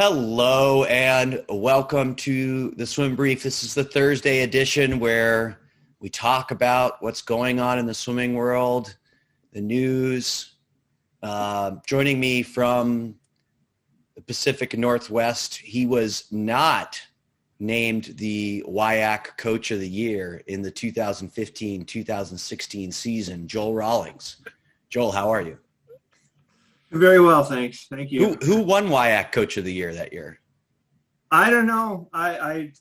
Hello and welcome to the Swim Brief. This is the Thursday edition where we talk about what's going on in the swimming world, the news. Joining me from the Pacific Northwest, he was not named the WIAC Coach of the Year in the 2015-2016 season, Joel Rawlings. Joel, how are you? Very well, thanks. Thank you. Who won WIAC Coach of the Year that year? I don't know. I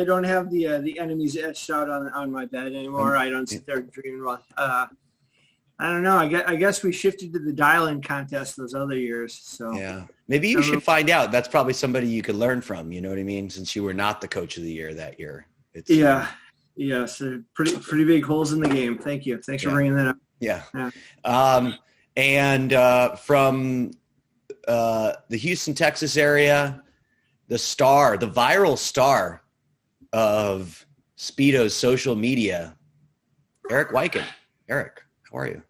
don't have the enemies etched out on my bed anymore. I don't sit there dreaming about. I don't know. I guess we shifted to the dial-in contest those other years. So yeah, maybe you should find out. That's probably somebody you could learn from. You know what I mean? Since you were not the Coach of the Year that year. So pretty big holes in the game. Thank you. Thanks for bringing that up. Yeah. And from the Houston, Texas area, the viral star of Speedo's social media, Eric Weiken. Eric, how are you?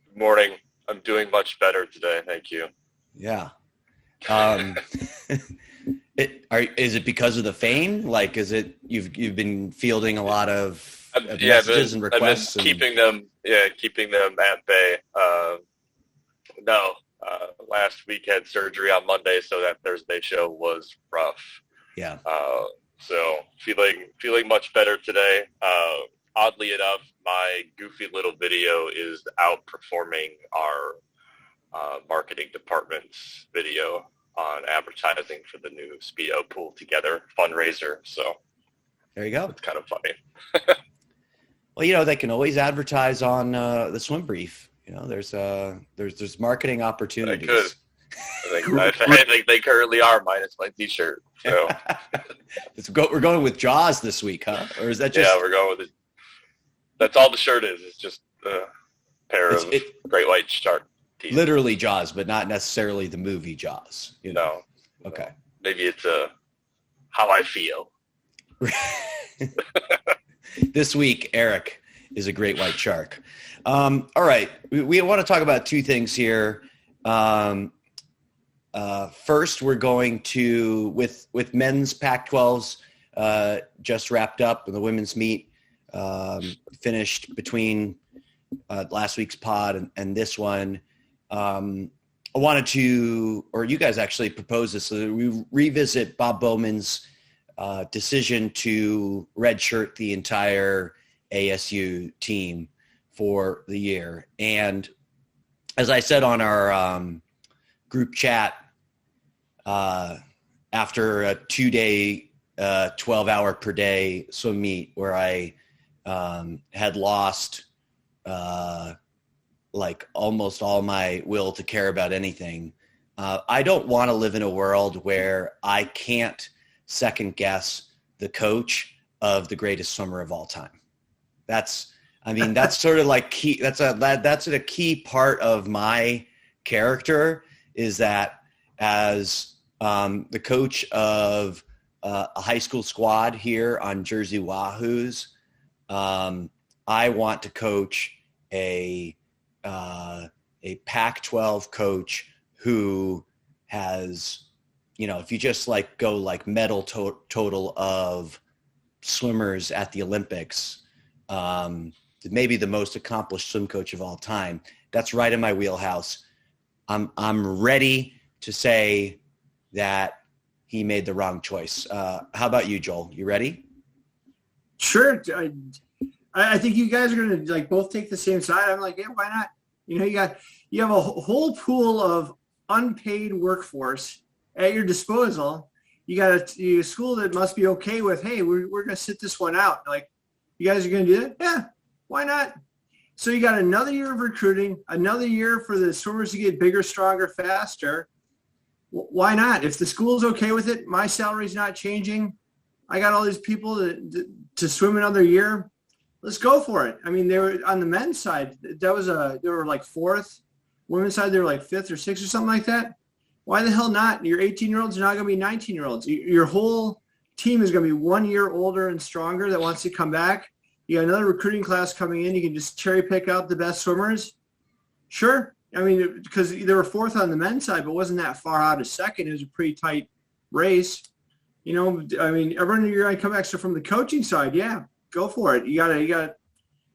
Good morning. I'm doing much better today. Thank you. Yeah. Is it because of the fame? Like, is it you've been fielding a lot of messages and requests? I've been keeping them at bay. Last week had surgery on Monday, so that Thursday show was rough. Yeah. So feeling much better today. Oddly enough, my goofy little video is outperforming our marketing department's video on advertising for the new Speedo Pool Together fundraiser. So there you go. It's kind of funny. Well, they can always advertise on the Swim Brief. There's marketing opportunities. I think they currently are, minus my T-shirt. So we're going with Jaws this week, huh? Or is that just? Yeah, we're going with it. That's all the shirt is. It's just a pair of great white shark teeth. Literally Jaws, but not necessarily the movie Jaws. No. Okay. Maybe it's how I feel. This week, Eric is a great white shark. All right. We want to talk about two things here. First, we're going to, with men's Pac-12s just wrapped up and the women's meet finished between last week's pod and this one. I wanted to, or you guys actually proposed this, so we revisit Bob Bowman's decision to redshirt the entire ASU team for the year. And as I said on our group chat, after a 2-day, 12-hour per day swim meet where I had lost like almost all my will to care about anything, I don't want to live in a world where I can't second guess the coach of the greatest swimmer of all time. That's sort of like key. That's a key part of my character, is that as the coach of a high school squad here on Jersey Wahoos, I want to coach a Pac-12 coach who has, if you just go medal total of swimmers at the Olympics, maybe the most accomplished swim coach of all time. That's right in my wheelhouse. I'm ready to say that he made the wrong choice. How about you, Joel? You ready? Sure. I think you guys are going to both take the same side. I'm like, yeah, why not? You have a whole pool of unpaid workforce at your disposal. You got a school that must be okay with, hey, we're going to sit this one out. You guys are going to do that? Yeah, why not? So you got another year of recruiting, another year for the swimmers to get bigger, stronger, faster. Why not? If the school's okay with it, my salary's not changing. I got all these people to swim another year. Let's go for it. I mean, they were on the men's side. They were fourth. Women's side, they were fifth or sixth or something like that. Why the hell not? Your 18-year-olds are not going to be 19-year-olds. Your whole team is going to be 1 year older and stronger that wants to come back. You got another recruiting class coming in. You can just cherry pick out the best swimmers. Sure. I mean, because they were fourth on the men's side, but wasn't that far out of second. It was a pretty tight race. You know, I mean, everyone, you're going to come extra from the coaching side. Yeah, go for it. You got to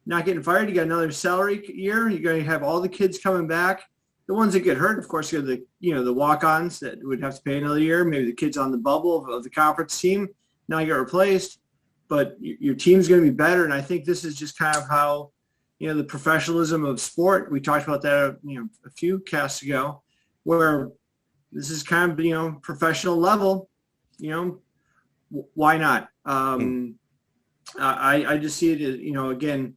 not getting fired. You got another salary year. You're going to have all the kids coming back. The ones that get hurt, of course, are the walk-ons that would have to pay another year. Maybe the kids on the bubble of the conference team now get replaced. But your team's going to be better. And I think this is just kind of how, the professionalism of sport. We talked about that, a few casts ago, where this is kind of, professional level. Why not? I just see it as, again,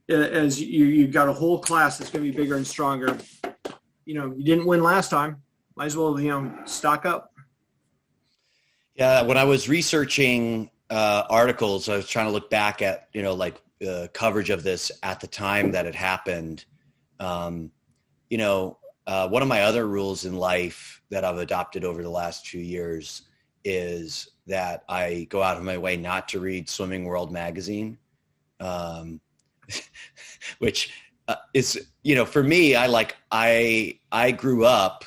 as you've got a whole class that's going to be bigger and stronger. You didn't win last time. Might as well, stock up. Yeah, when I was researching articles, I was trying to look back at, coverage of this at the time that it happened. One of my other rules in life that I've adopted over the last few years is that I go out of my way not to read Swimming World magazine, which is, for me, I grew up,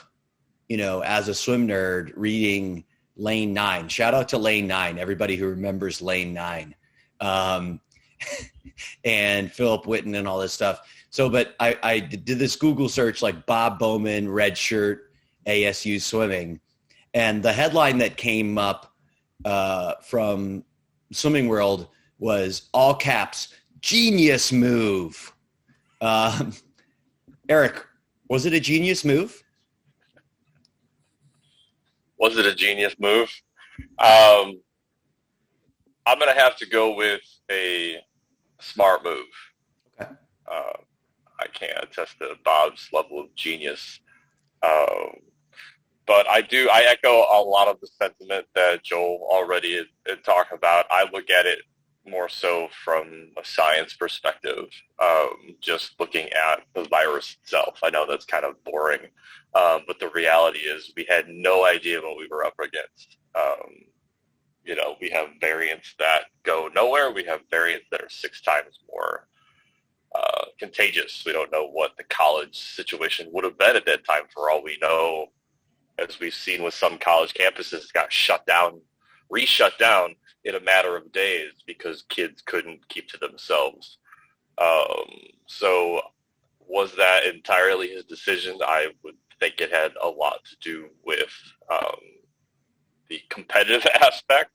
as a swim nerd reading Lane 9. Shout out to Lane 9, everybody who remembers Lane 9, and Philip Witten and all this stuff. So, but I did this Google search, like Bob Bowman, Redshirt, ASU swimming. And the headline that came up from Swimming World was all caps, genius move. Eric, was it a genius move? Was it a genius move? I'm going to have to go with a smart move. Okay. I can't attest to Bob's level of genius. But I echo a lot of the sentiment that Joel already had talked about. I look at it more so from a science perspective, just looking at the virus itself. I know that's kind of boring, but the reality is we had no idea what we were up against. We have variants that go nowhere. We have variants that are 6 times more contagious. We don't know what the college situation would have been at that time. For all we know, as we've seen with some college campuses, got re-shut down in a matter of days because kids couldn't keep to themselves. So was that entirely his decision? I would think it had a lot to do with the competitive aspect,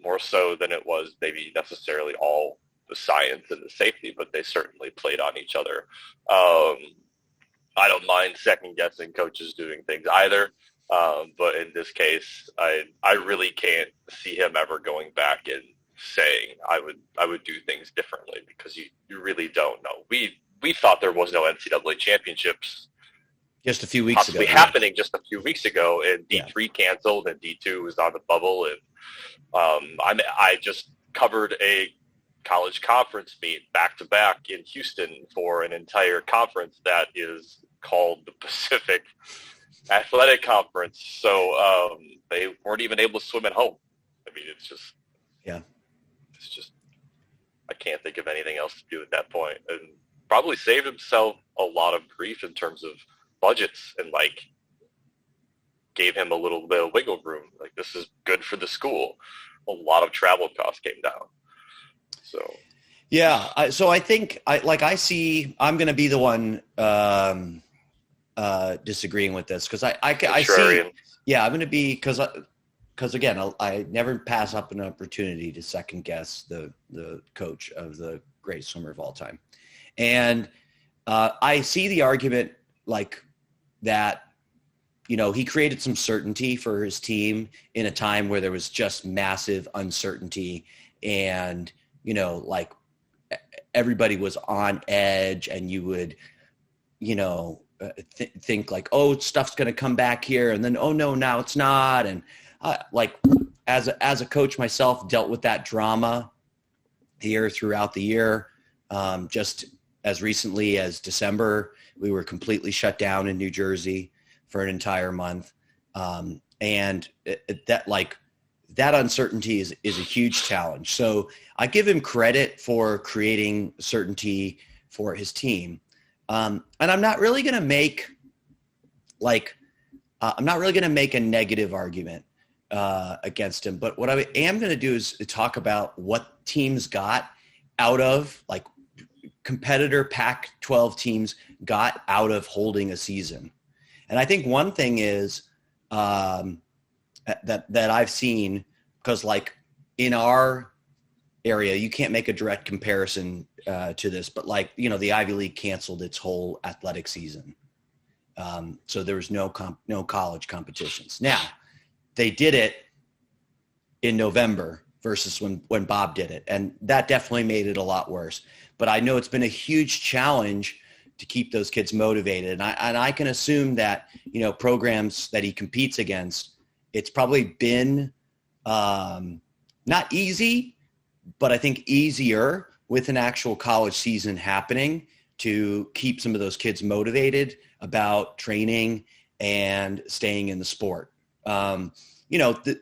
more so than it was maybe necessarily all the science and the safety, but they certainly played on each other. I don't mind second-guessing coaches doing things either. But in this case, I really can't see him ever going back and saying I would do things differently, because you really don't know. We thought there was no NCAA championships just a few weeks ago, happening just a few weeks ago, and D3 canceled and D2 was on the bubble, and I just covered a college conference meet back to back in Houston for an entire conference that is called the Pacific Athletic Conference. So they weren't even able to swim at home. I mean, it's just I can't think of anything else to do at that point, and probably saved himself a lot of grief in terms of budgets, and gave him a little bit of wiggle room. Like, this is good for the school. A lot of travel costs came down. So yeah, so I think I'm going to be the one disagreeing with this, because I see. Yeah, I'm going to be, because again, I never pass up an opportunity to second guess the coach of the greatest swimmer of all time, and I see the argument that. He created some certainty for his team in a time where there was just massive uncertainty, and, everybody was on edge, and you would, think oh, stuff's going to come back here. And then, oh no, now it's not. And as a coach myself, dealt with that drama here throughout the year. Just as recently as December, we were completely shut down in New Jersey for an entire month. And that uncertainty is a huge challenge. So I give him credit for creating certainty for his team. And I'm not really going to make a negative argument against him. But what I am going to do is talk about what teams got out of, like, competitor Pac-12 teams got out of holding a season. And I think one thing is that I've seen, because like in our area, you can't make a direct comparison to this, but like, you know, the Ivy League canceled its whole athletic season. So there was no college competitions. Now, they did it in November versus when Bob did it. And that definitely made it a lot worse. But I know it's been a huge challenge to keep those kids motivated. And I can assume that, you know, programs that he competes against, it's probably been not easy, but I think easier with an actual college season happening to keep some of those kids motivated about training and staying in the sport. You know, the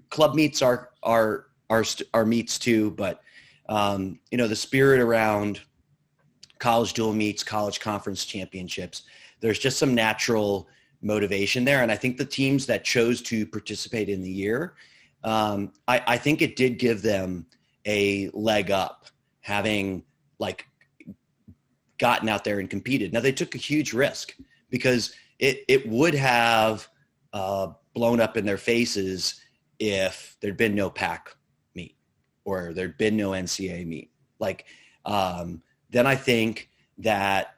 club meets are meets too, but you know, the spirit around college dual meets, college conference championships, there's just some natural motivation there. And I think the teams that chose to participate in the year, I think it did give them a leg up, having like gotten out there and competed. Now, they took a huge risk because it would have blown up in their faces if there'd been no PAC meet or there'd been no NCAA meet. Like, then I think that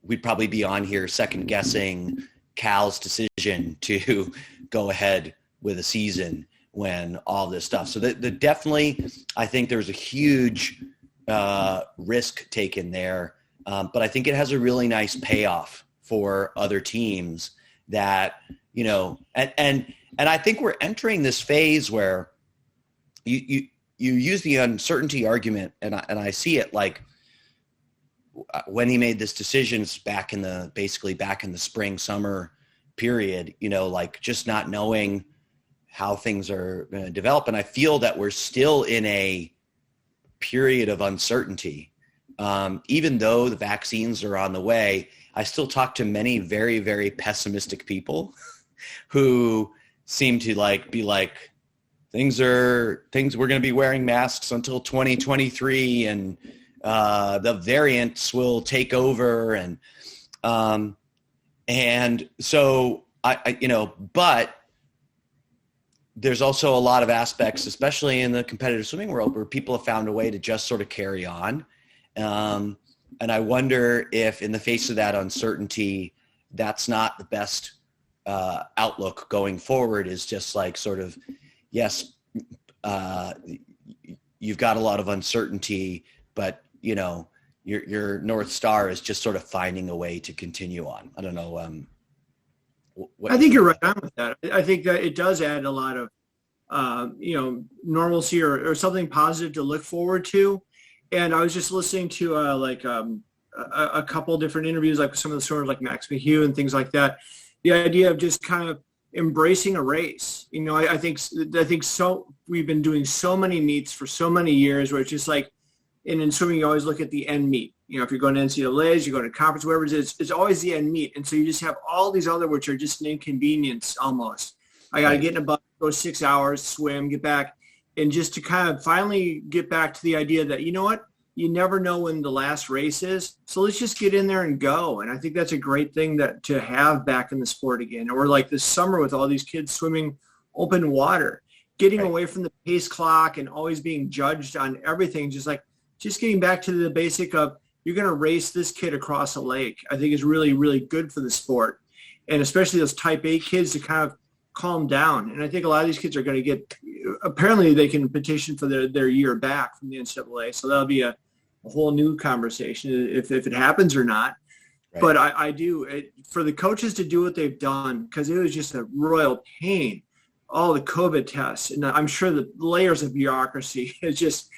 we'd probably be on here second guessing Cal's decision to go ahead with a season when all this stuff. So the definitely, I think there's a huge risk taken there. But I think it has a really nice payoff for other teams that, you know, and I think we're entering this phase where you use the uncertainty argument, and I see it like when he made this decisions back in the spring, summer period, you know, like just not knowing how things are going to develop. And I feel that we're still in a period of uncertainty. Even though the vaccines are on the way, I still talk to many very, very pessimistic people who seem to be like, things we're going to be wearing masks until 2023 and the variants will take over. And so I you know, but there's also a lot of aspects, especially in the competitive swimming world, where people have found a way to just sort of carry on. And I wonder if in the face of that uncertainty, that's not the best outlook going forward, is just like sort of, yes, you've got a lot of uncertainty, but, you know, your North Star is just sort of finding a way to continue on. I don't know. I think you're right on with that. I think that it does add a lot of, you know, normalcy or something positive to look forward to. And I was just listening to a couple different interviews, like some of the swimmers like Max Mayhew and things like that. The idea of just kind of embracing a race. You know, I think so. We've been doing so many meets for so many years where it's just like, and in swimming, you always look at the end meet. You know, if you're going to NCAAs, you're going to conference, whatever it is, it's always the end meet. And so you just have all these other, which are just an inconvenience almost. I got to get in a bus, go 6 hours, swim, get back. And just to kind of finally get back to the idea that, you know what, you never know when the last race is. So let's just get in there and go. And I think that's a great thing that to have back in the sport again. Or like this summer with all these kids swimming open water, getting away from the pace clock and always being judged on everything. Just getting back to the basic of, you're going to race this kid across a lake, I think is really, really good for the sport. And especially those type A kids to kind of calm down. And I think a lot of these kids are going to get, apparently they can petition for their year back from the NCAA. So that'll be a whole new conversation if it happens or not. Right. But I do, for the coaches to do what they've done, because it was just a royal pain, all the COVID tests. And I'm sure the layers of bureaucracy has just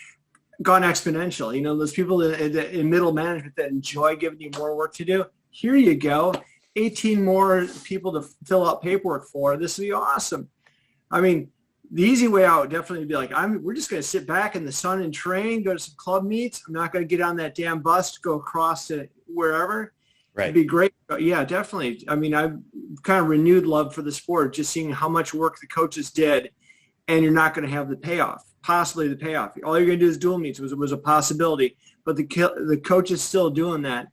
gone exponential. You know, those people in middle management that enjoy giving you more work to do, here you go, 18 more people to fill out paperwork for. This will be awesome. I mean, the easy way out would definitely be like, we're just going to sit back in the sun and train, go to some club meets. I'm not going to get on that damn bus to go across to wherever. Right. It'd be great. Yeah, definitely. I mean, I've kind of renewed love for the sport, just seeing how much work the coaches did, and you're not going to have the payoff, possibly the payoff. All you're going to do is dual meets. It was a possibility, but the coach is still doing that.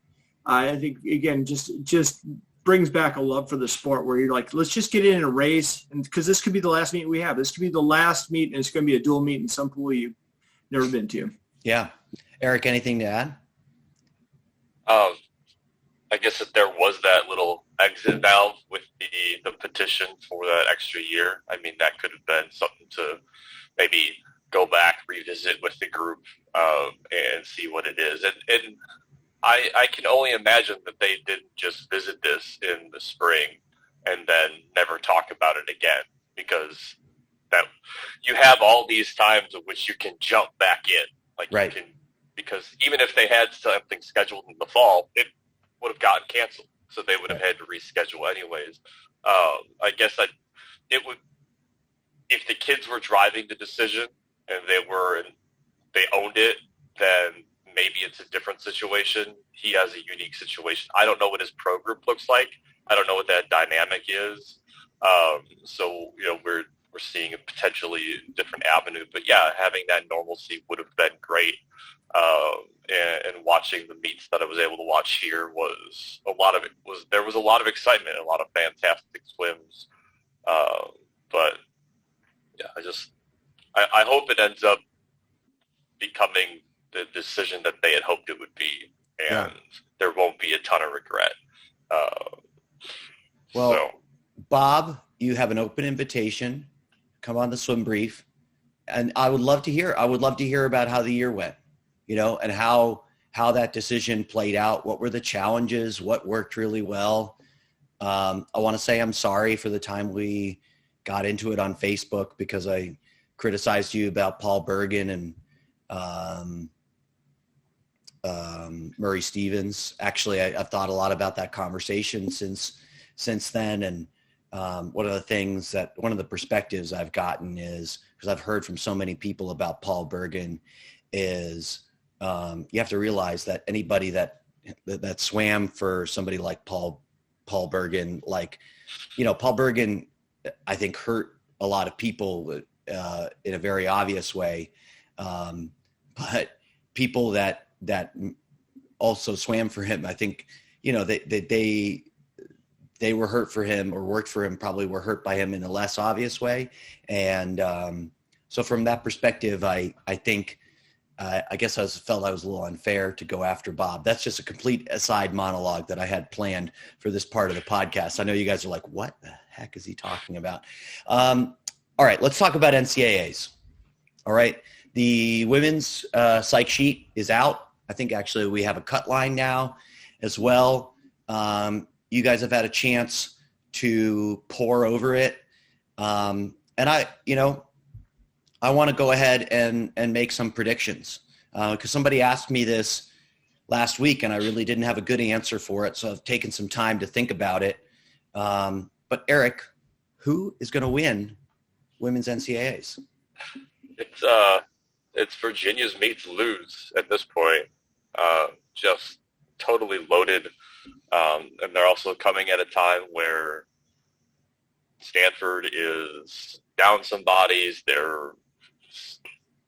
I think, again, just brings back a love for the sport where you're like, let's just get in a race, and because this could be the last meet we have. This could be the last meet, and it's going to be a dual meet in some pool you've never been to. Yeah. Eric, anything to add? I guess that there was that little exit valve with the petition for that extra year. I mean, that could have been something to maybe go back, revisit with the group, and see what it is. And I can only imagine that they didn't just visit this in the spring and then never talk about it again, because that you have all these times of which you can jump back in. Like, right. Because even if they had something scheduled in the fall, it would have gotten canceled, so they would have had to reschedule anyways. I guess it would, if the kids were driving the decision and they owned it, then maybe it's a different situation. He has a unique situation. I don't know what his pro group looks like. I don't know what that dynamic is. So we're seeing a potentially different avenue. But yeah, having that normalcy would have been great. And watching the meets that I was able to watch here there was a lot of excitement, a lot of fantastic swims. But yeah, I hope it ends up becoming the decision that they had hoped it would be, and there won't be a ton of regret. Bob, you have an open invitation. Come on the Swim Brief, and I would love to hear about how the year went. And how that decision played out. What were the challenges? What worked really well? I want to say I'm sorry for the time we got into it on Facebook, because I criticized you about Paul Bergen and Murray Stevens. Actually, I've thought a lot about that conversation since then. And one of the perspectives I've gotten is, because I've heard from so many people about Paul Bergen, is you have to realize that anybody that swam for somebody like Paul Bergen, Paul Bergen, I think hurt a lot of people in a very obvious way. But people that also swam for him, I think, they were hurt for him or worked for him, probably were hurt by him in a less obvious way. And so from that perspective, I think, I guess I felt I was a little unfair to go after Bob. That's just a complete aside monologue that I had planned for this part of the podcast. I know you guys are like, what the heck is he talking about? All right, let's talk about NCAAs. All right, the women's psych sheet is out. I think actually we have a cut line now as well. You guys have had a chance to pore over it. And I want to go ahead and make some predictions, because somebody asked me this last week and I really didn't have a good answer for it. So I've taken some time to think about it. But Eric, who is going to win women's NCAAs? It's Virginia's meet to lose at this point. Just totally loaded. And they're also coming at a time where Stanford is down some bodies. They're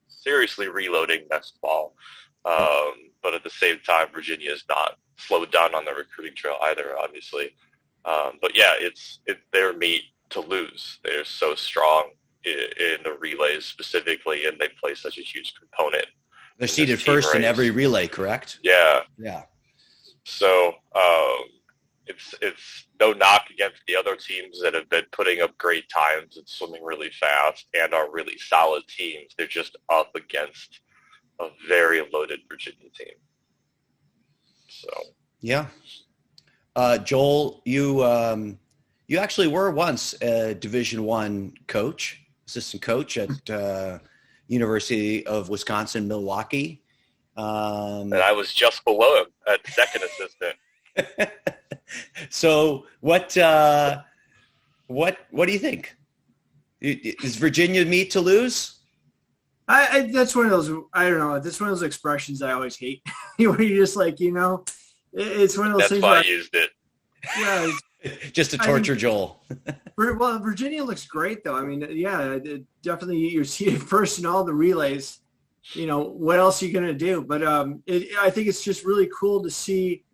seriously reloading next fall. But at the same time, Virginia is not slowed down on the recruiting trail either, obviously. But yeah, it's their meet to lose. They're so strong in the relays specifically, and they play such a huge component. They're seeded first race in every relay, correct? Yeah. Yeah. So it's no knock against the other teams that have been putting up great times and swimming really fast and are really solid teams. They're just up against a very loaded Virginia team. So yeah. Joel, you actually were once a Division I coach, assistant coach at University of Wisconsin-Milwaukee. And I was just below him at second assistant. So what do you think? Is Virginia meet to lose? That's one of those, I don't know. That's one of those expressions I always hate. Where you're just like, It's one of those That's things. why I used it. Yeah. Just to torture Joel. Well, Virginia looks great, though. I mean, yeah, definitely you're seeing first in all the relays. What else are you going to do? But I think it's just really cool to see,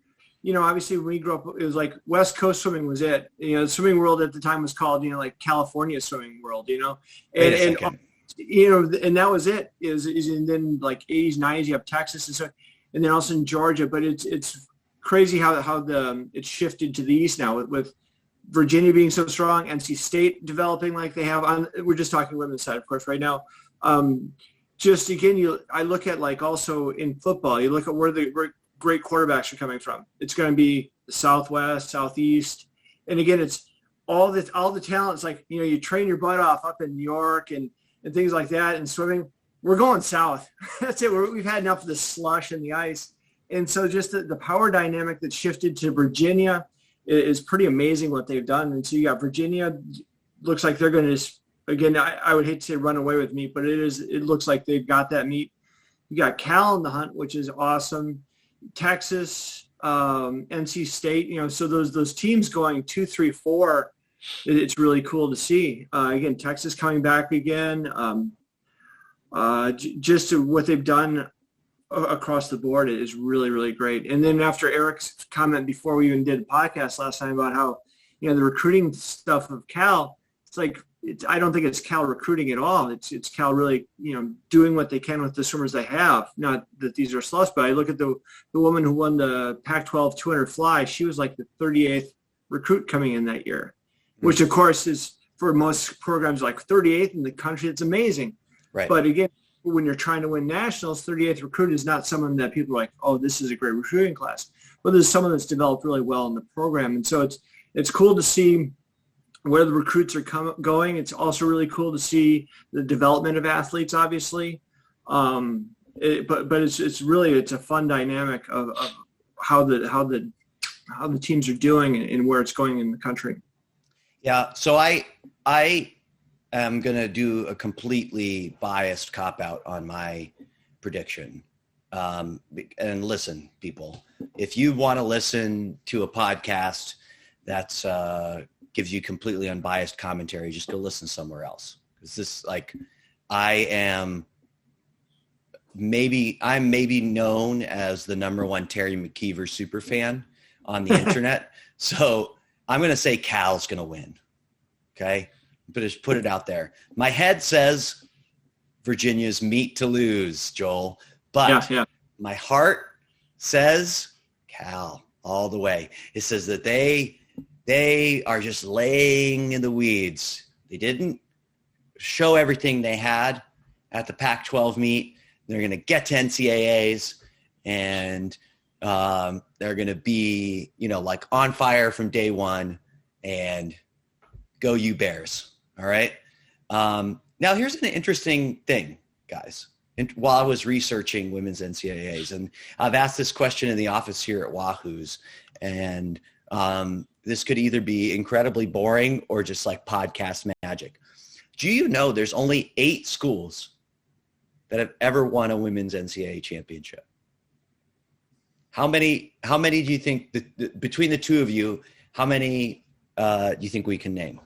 obviously when we grew up, it was like West Coast swimming was it. The swimming world at the time was called, like California swimming world, and that was it. And then like 80s, 90s, you have Texas and so, and then also in Georgia. But it's crazy how it's shifted to the east now with Virginia being so strong, NC State developing like they have. We're just talking women's side, of course, right now. Just again, I look at like also in football, you look at where the great quarterbacks are coming from. It's going to be the Southwest, Southeast, and again, it's all the talent. It's like you train your butt off up in New York and things like that. And swimming, we're going south. That's it. We've had enough of the slush and the ice, and so just the power dynamic that shifted to Virginia is pretty amazing what they've done. And so you got Virginia, looks like they're going to. Again, I would hate to say run away with meat, but it looks like they've got that meat. You got Cal in the hunt, which is awesome. Texas, NC State, so those teams going 2, 3, 4, it's really cool to see. Again, Texas coming back again. Just what they've done across the board is really, really great. And then after Eric's comment before we even did a podcast last time about how, the recruiting stuff of Cal, it's like, I don't think it's Cal recruiting at all. It's Cal really, doing what they can with the swimmers they have. Not that these are sloughs, but I look at the woman who won the Pac-12 200 fly. She was like the 38th recruit coming in that year, which of course is for most programs like 38th in the country. It's amazing. Right. But again, when you're trying to win nationals, 38th recruit is not someone that people are like, oh, this is a great recruiting class. But there's someone that's developed really well in the program. And so it's cool to see where the recruits are going. It's also really cool to see the development of athletes, obviously. But it's really a fun dynamic of how the teams are doing and where it's going in the country. Yeah. So I am going to do a completely biased cop-out on my prediction. And listen, people, if you want to listen to a podcast that's gives you completely unbiased commentary, just go listen somewhere else. Because this, I'm maybe known as the #1 Terry McKeever super fan on the internet. So I'm going to say Cal's going to win. Okay. But just put it out there. My head says Virginia's meat to lose, Joel, but my heart says Cal all the way. It says that they are just laying in the weeds. They didn't show everything they had at the Pac-12 meet. They're going to get to NCAAs, and they're going to be, on fire from day one, and go you Bears. All right. Now here's an interesting thing, guys. While I was researching women's NCAAs, and I've asked this question in the office here at Wahoo's, and this could either be incredibly boring or just like podcast magic. Do you know there's only 8 schools that have ever won a women's NCAA championship? How many do you think, between the two of you, how many do you think we can name?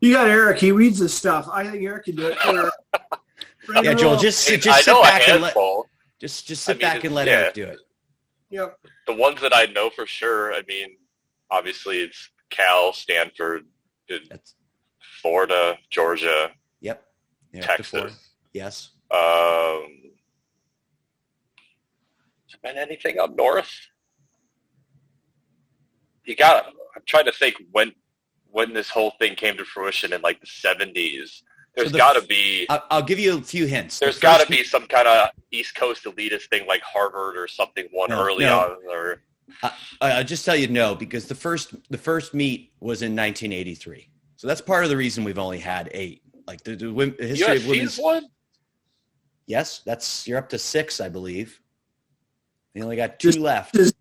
You got Eric. He reads this stuff. I think Eric can do it. Yeah, Joel, just sit back and let Eric do it. Yep. The ones that I know for sure, obviously it's Cal, Stanford, Florida, Georgia. Yep. Texas. Yes. Has there been anything up north? I'm trying to think when this whole thing came to fruition in like the 70s. There's got to be. I'll give you a few hints. There's got to be some kind of East Coast elitist thing like Harvard or something early on. Or I'll just tell you no, because the first meet was in 1983. So that's part of the reason we've only had 8. Like the history of women's. One? Yes, you're up to 6, I believe. You only got 2 left. There's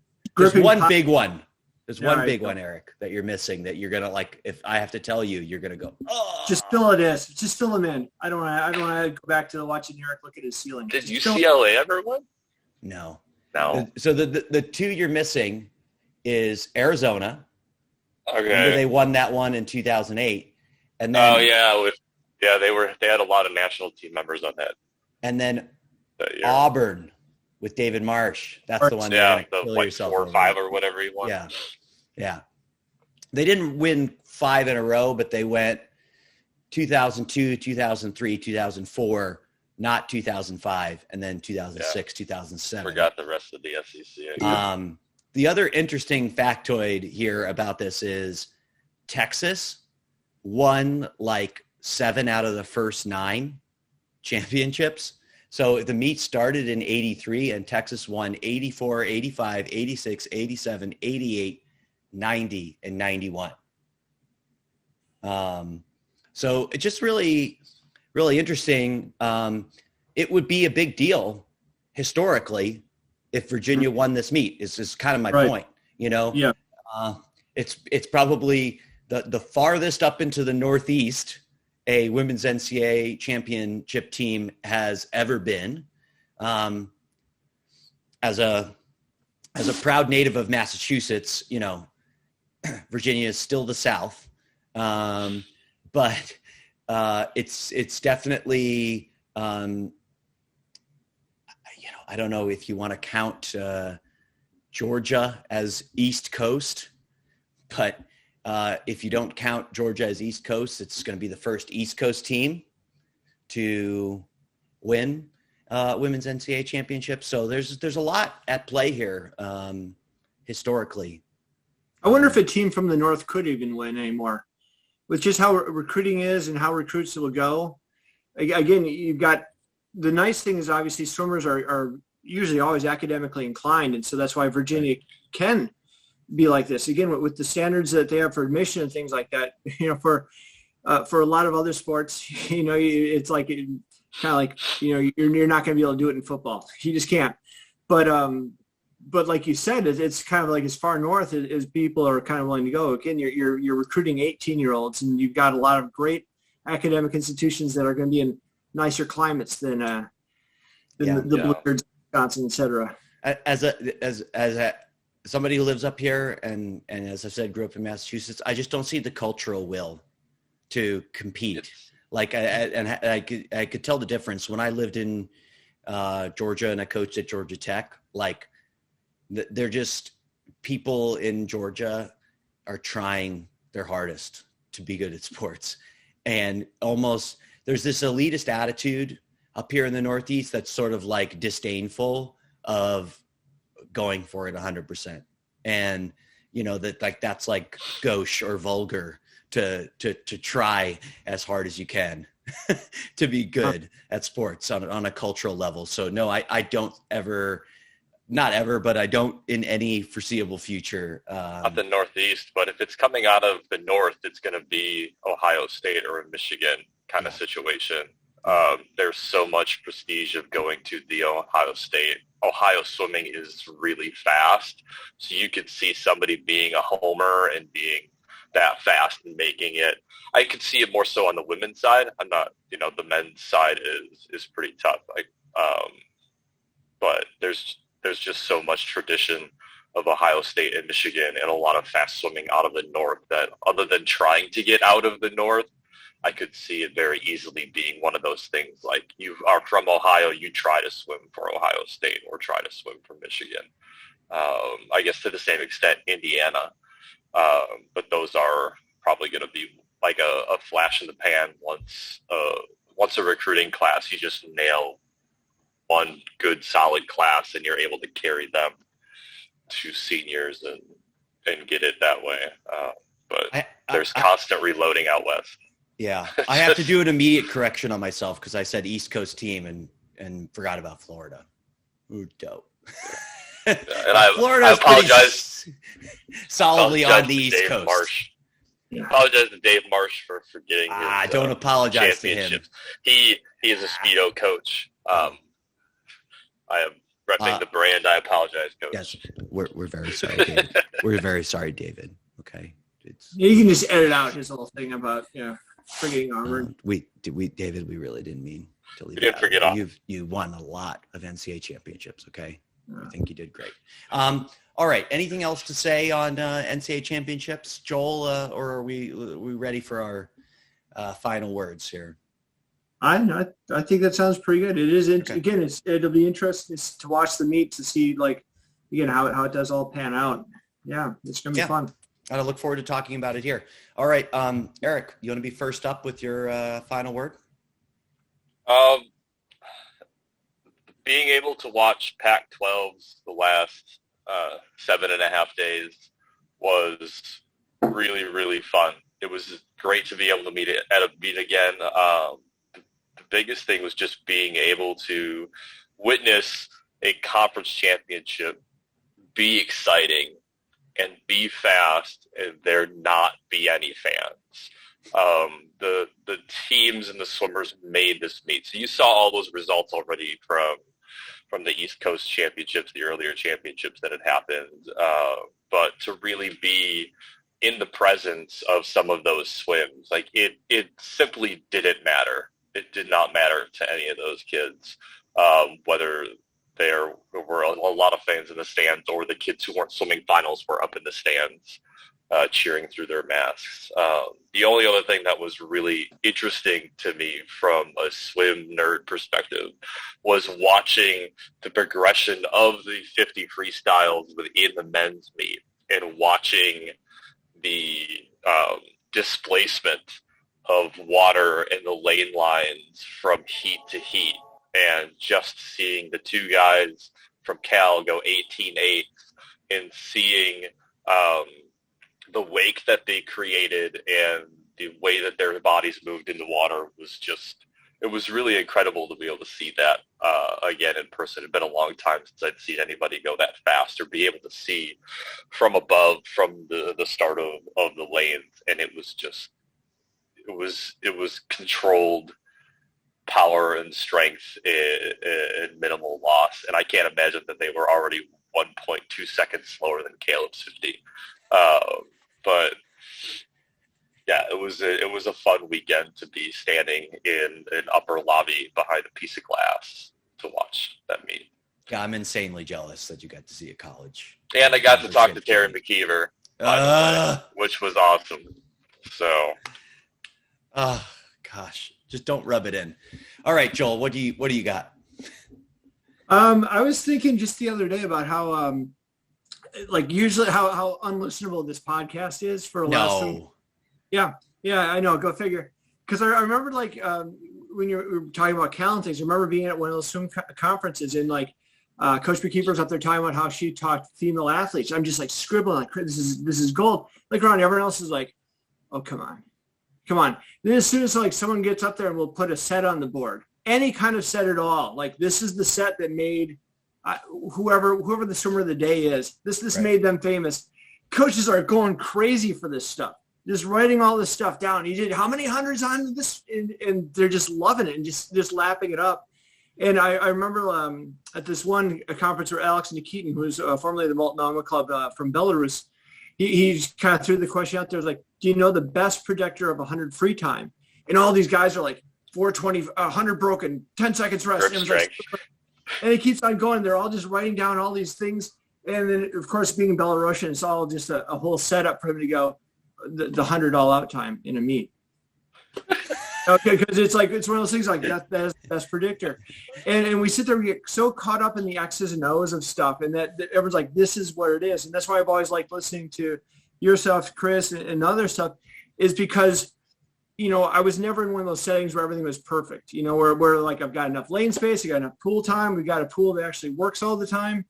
one big one. There's one big one, Eric, that you're missing that you're going to if I have to tell you, you're going to go, oh. Just fill it in. Just fill them in. I don't want to go back to watching Eric look at his ceiling. Did UCLA ever win? No. No. So the two you're missing is Arizona. Okay. Remember they won that one in 2008. And then they had a lot of national team members on that. And then Auburn with David Marsh. That's the one you're going to kill like yourself 4 or over. 5 or whatever he won. Yeah. Yeah. They didn't win 5 in a row, but they went 2002, 2003, 2004, not 2005, and then 2006, 2007. Forgot the rest of the SEC. The other interesting factoid here about this is Texas won like 7 out of the first 9 championships. So the meet started in 83 and Texas won 84, 85, 86, 87, 88, 90, and 91. So it's just really, really interesting. It would be a big deal historically if Virginia won this meet. Is kind of my point, you know? Yeah. It's probably the farthest up into the Northeast a women's NCAA championship team has ever been. As a proud native of Massachusetts, you know, Virginia is still the South. But it's definitely, you know, I don't know if you want to count Georgia as East Coast, but if you don't count Georgia as East Coast, it's going to be the first East Coast team to win women's NCAA championship. So there's a lot at play here historically. I wonder if a team from the North could even win anymore. With just how recruiting is and how recruits will go. Again, you've got the nice thing is obviously swimmers are usually always academically inclined, and so that's why Virginia can be like this. Again, with the standards that they have for admission and things like that, you know, for a lot of other sports, you know, it's like kind of like, you know, you're not going to be able to do it in football. You just can't. But like you said, it's kind of like as far north as people are kind of willing to go. Again, you're recruiting 18-year-olds, and you've got a lot of great academic institutions that are going to be in nicer climates than the Bluebirds, Wisconsin, et cetera. As somebody who lives up here, and as I said, grew up in Massachusetts, I just don't see the cultural will to compete. Like, I could tell the difference when I lived in Georgia and I coached at Georgia Tech. Like, they're just, people in Georgia are trying their hardest to be good at sports, and almost there's this elitist attitude up here in the Northeast that's sort of like disdainful of going for it 100%. And, you know, that's like gauche or vulgar to try as hard as you can to be good at sports on a cultural level. So no, I don't ever, not ever, but I don't in any foreseeable future. Not the Northeast, but if it's coming out of the North, it's going to be Ohio State or Michigan kind of situation. There's so much prestige of going to the Ohio State. Ohio swimming is really fast, so you could see somebody being a homer and being that fast and making it. I could see it more so on the women's side. I'm not, you know, the men's side is pretty tough. But there's just so much tradition of Ohio State and Michigan and a lot of fast swimming out of the North that, other than trying to get out of the North, I could see it very easily being one of those things like, you are from Ohio, you try to swim for Ohio State or try to swim for Michigan. I guess to the same extent, Indiana. But those are probably going to be like a flash in the pan once a recruiting class, you just nail one good solid class and you're able to carry them to seniors and get it that way. But there's constant reloading out west. Yeah, I have to do an immediate correction on myself because I said East Coast team and forgot about Florida. Ooh, dope. And I apologize solidly on the East Coast. Marsh. I apologize to Dave Marsh for forgetting his don't apologize to him. He is a Speedo coach. I am repping the brand. I apologize, Coach. Yes, we're very sorry, David. We're very sorry, David. Okay. You can just edit out his whole thing about forgetting Auburn. David, we really didn't mean to leave. You didn't forget Auburn. You won a lot of NCAA championships. Okay, I think you did great. All right. Anything else to say on NCAA championships, Joel, or are we ready for our final words here? I think that sounds pretty good. It is, okay. Again, it'll be interesting to watch the meet to see, like, again, how it does all pan out. Yeah, it's going to be fun. I look forward to talking about it here. All right. Eric, you want to be first up with your final word? Being able to watch Pac-12s the last 7.5 days was really, really fun. It was great to be able to meet again. The biggest thing was just being able to witness a conference championship be exciting and be fast and there not be any fans. The teams and the swimmers made this meet. So you saw all those results already from the East Coast championships, the earlier championships that had happened. But to really be in the presence of some of those swims, like it simply didn't matter. It did not matter to any of those kids, whether there were a lot of fans in the stands or the kids who weren't swimming finals were up in the stands cheering through their masks. The only other thing that was really interesting to me from a swim nerd perspective was watching the progression of the 50 freestyles within the men's meet and watching the displacement of water in the lane lines from heat to heat, and just seeing the two guys from Cal go 18-8 and seeing the wake that they created and the way that their bodies moved in the water was just, it was really incredible to be able to see that again in person. It had been a long time since I'd seen anybody go that fast or be able to see from above from the start of the lanes. And it was just, it was controlled power and strength and minimal loss. And I can't imagine that they were already 1.2 seconds slower than Caleb's 50. But yeah, it was a fun weekend to be standing in an upper lobby behind a piece of glass to watch that meet. Yeah, I'm insanely jealous that you got to see a college. And I got to talk to Terry McKeever, which was awesome. So, gosh, just don't rub it in. All right, Joel, what do you got? I was thinking just the other day about how like usually how unlistenable this podcast is for a lot of. Yeah, I know. Go figure. Because I remember like when you were talking about Cal and things, I remember being at one of those swim conferences and like Coach McKeever's up there talking about how she taught female athletes. I'm just like scribbling like this is gold. Like around everyone else is like, oh come on. Then as soon as like someone gets up there and we'll put a set on the board, any kind of set at all, like this is the set that made whoever the swimmer of the day is. This right. Made them famous. Coaches are going crazy for this stuff. Just writing all this stuff down. He did how many hundreds on this, and they're just loving it and just lapping it up. And I remember at this one conference where Alex Nikitin, who's formerly the Multnomah Club from Belarus, he kind of threw the question out there, was like, do you know the best predictor of 100 free time? And all these guys are like 420, 100 broken, 10 seconds rest. And he keeps on going. They're all just writing down all these things. And then, of course, being Belarusian, it's all just a whole setup for him to go the 100 all-out time in a meet. Okay, because it's one of those things like that is the best predictor. And we sit there, we get so caught up in the X's and O's of stuff, and that everyone's like, this is what it is. And that's why I've always liked listening to yourself, Chris, and other stuff, is because, you know, I was never in one of those settings where everything was perfect, you know, where like I've got enough lane space, I got enough pool time, we got a pool that actually works all the time.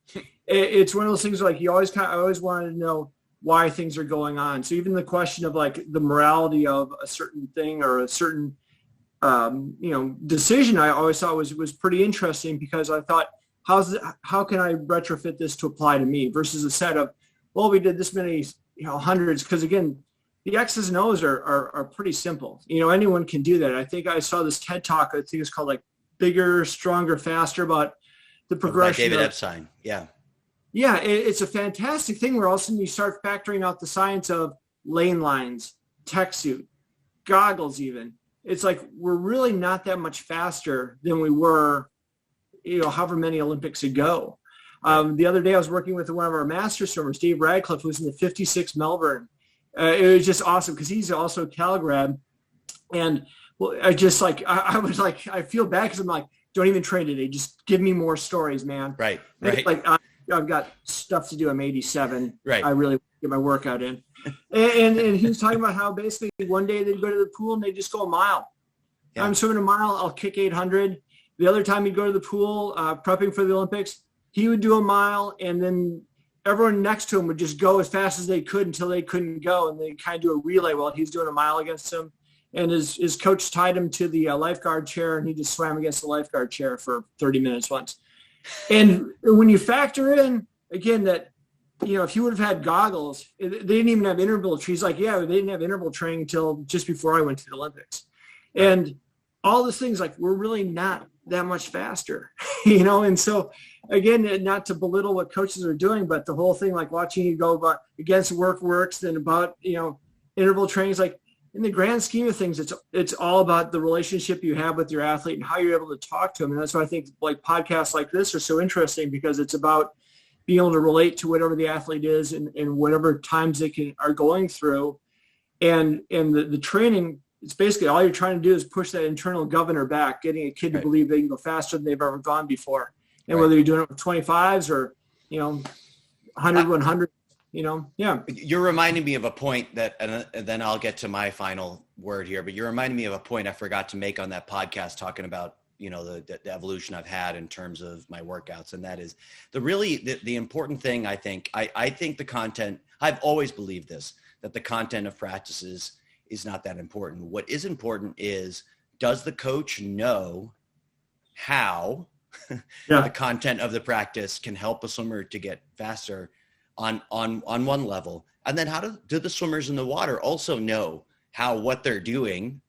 It's one of those things where, like, I always wanted to know why things are going on. So even the question of like the morality of a certain thing or a certain, decision, I always thought was pretty interesting, because I thought, how can I retrofit this to apply to me versus a set of, well, we did this many, hundreds. Because again, the X's and O's are pretty simple. Anyone can do that. I think I saw this TED talk. I think it's called like Bigger, Stronger, Faster, about the progression. David Epstein. Yeah. Yeah, it's a fantastic thing where all of a sudden you start factoring out the science of lane lines, tech suit, goggles even. It's like we're really not that much faster than we were, however many Olympics ago. The other day I was working with one of our master swimmers, Dave Radcliffe, who's in the 56 Melbourne. It was just awesome because he's also a Cal grad. And well, I just like, I was like, I feel bad because I'm like, don't even train today. Just give me more stories, man. Right. Like I've got stuff to do. I'm 87. Right. I really get my workout in. And he was talking about how basically one day they'd go to the pool and they just go a mile. Yeah. I'm swimming a mile. I'll kick 800. The other time he'd go to the pool, prepping for the Olympics, he would do a mile, and then everyone next to him would just go as fast as they could until they couldn't go, and they kind of do a relay while he's doing a mile against him. And his coach tied him to the lifeguard chair, and he just swam against the lifeguard chair for 30 minutes once. And when you factor in, again, that, you know, if you would have had goggles, they didn't even have interval training. He's like, yeah, they didn't have interval training until just before I went to the Olympics. And all those things, like, we're really not that much faster, you know? And so, again, not to belittle what coaches are doing, but the whole thing, like watching you go about against works, then about, you know, interval training is like, in the grand scheme of things, it's all about the relationship you have with your athlete and how you're able to talk to them. And that's why I think like podcasts like this are so interesting, because it's about being able to relate to whatever the athlete is and whatever times they are going through. And the training, it's basically all you're trying to do is push that internal governor back, getting a kid to believe they can go faster than they've ever gone before. And whether you're doing it with 25s or, you know, 100, 100, you know, yeah. You're reminding me of a point that, and then I'll get to my final word here, but you're reminding me of a point I forgot to make on that podcast talking about, you know, the evolution I've had in terms of my workouts. And that is the important thing. I think the content, I've always believed this, that the content of practices is not that important. What is important is, does the coach know how the content of the practice can help a swimmer to get faster on one level? And then how do the swimmers in the water also know how what they're doing?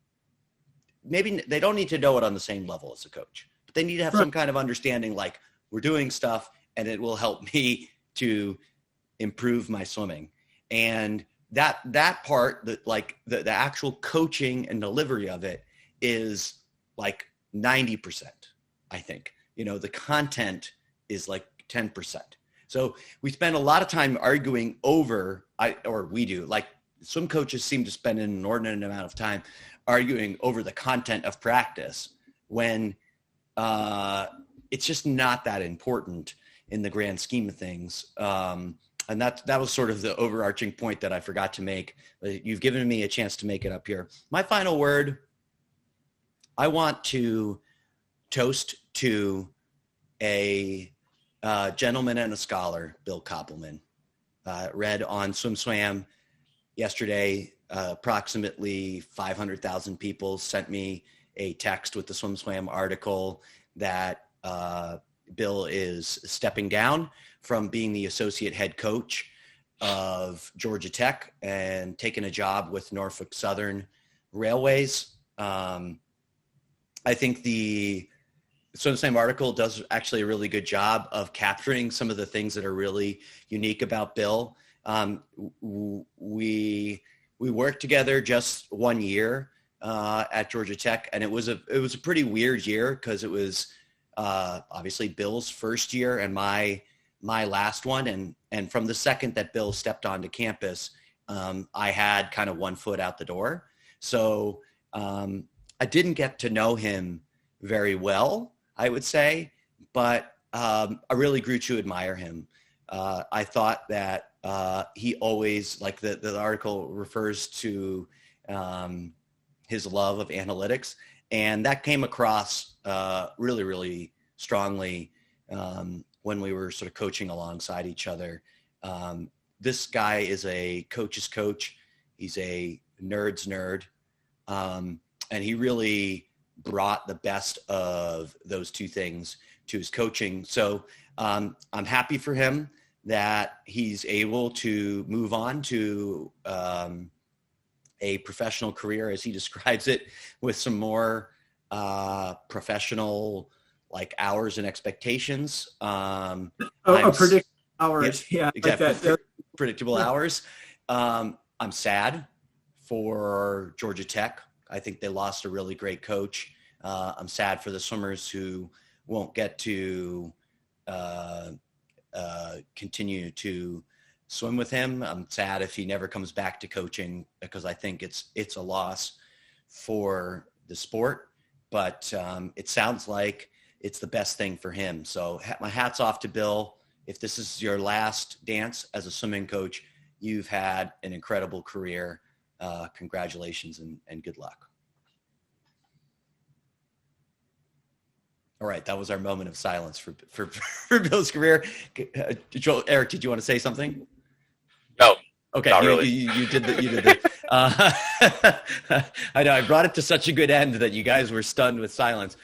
Maybe they don't need to know it on the same level as a coach, but they need to have some kind of understanding, like, we're doing stuff and it will help me to improve my swimming. And that part, that like the actual coaching and delivery of it is like 90%, I think. You know, the content is like 10%. So we spend a lot of time arguing over, some coaches seem to spend an inordinate amount of time arguing over the content of practice when it's just not that important in the grand scheme of things. And that was sort of the overarching point that I forgot to make. You've given me a chance to make it up here. My final word, I want to toast to a gentleman and a scholar, Bill Koppelman. Read on SwimSwam yesterday, approximately 500,000 people sent me a text with the SwimSwam article that Bill is stepping down from being the associate head coach of Georgia Tech and taking a job with Norfolk Southern Railways. I think the SwimSwam article does actually a really good job of capturing some of the things that are really unique about Bill. We worked together just 1 year at Georgia Tech, and it was a pretty weird year because it was obviously Bill's first year and my last one, and from the second that Bill stepped onto campus, I had kind of one foot out the door. So I didn't get to know him very well, I would say, but I really grew to admire him. I thought that he always, like the article refers to his love of analytics, and that came across really, really strongly when we were sort of coaching alongside each other. This guy is a coach's coach. He's a nerd's nerd. And he really brought the best of those two things to his coaching. So I'm happy for him that he's able to move on to a professional career, as he describes it, with some more professional like hours and expectations. Predictable hours. Yeah, exactly. Like that. Predictable hours. I'm sad for Georgia Tech. I think they lost a really great coach. I'm sad for the swimmers who won't get to continue to swim with him. I'm sad if he never comes back to coaching, because I think it's a loss for the sport, but it sounds like it's the best thing for him. So my hat's off to Bill. If this is your last dance as a swimming coach, you've had an incredible career. Congratulations and good luck. All right, that was our moment of silence for Bill's career. Eric, did you want to say something? No. Okay, not really. You did the. I know I brought it to such a good end that you guys were stunned with silence.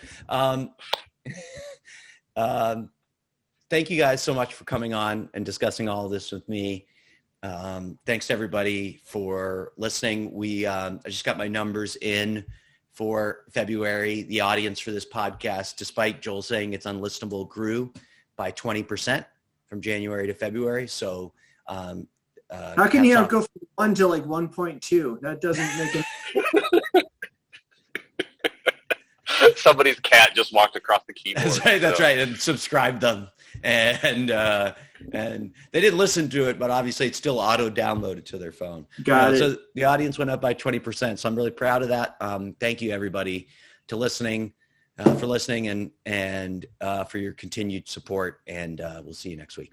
Thank you guys so much for coming on and discussing all of this with me. Thanks to everybody for listening. I just got my numbers in for February. The audience for this podcast, despite Joel saying it's unlistenable, grew by 20% from January to February. So how can you go from 1 to like 1.2? That doesn't make it. Somebody's cat just walked across the keyboard. That's right. And subscribed them. And they didn't listen to it, but obviously it's still auto-downloaded to their phone. Got it. So the audience went up by 20%. So I'm really proud of that. Thank you, everybody, for listening and for your continued support. And we'll see you next week.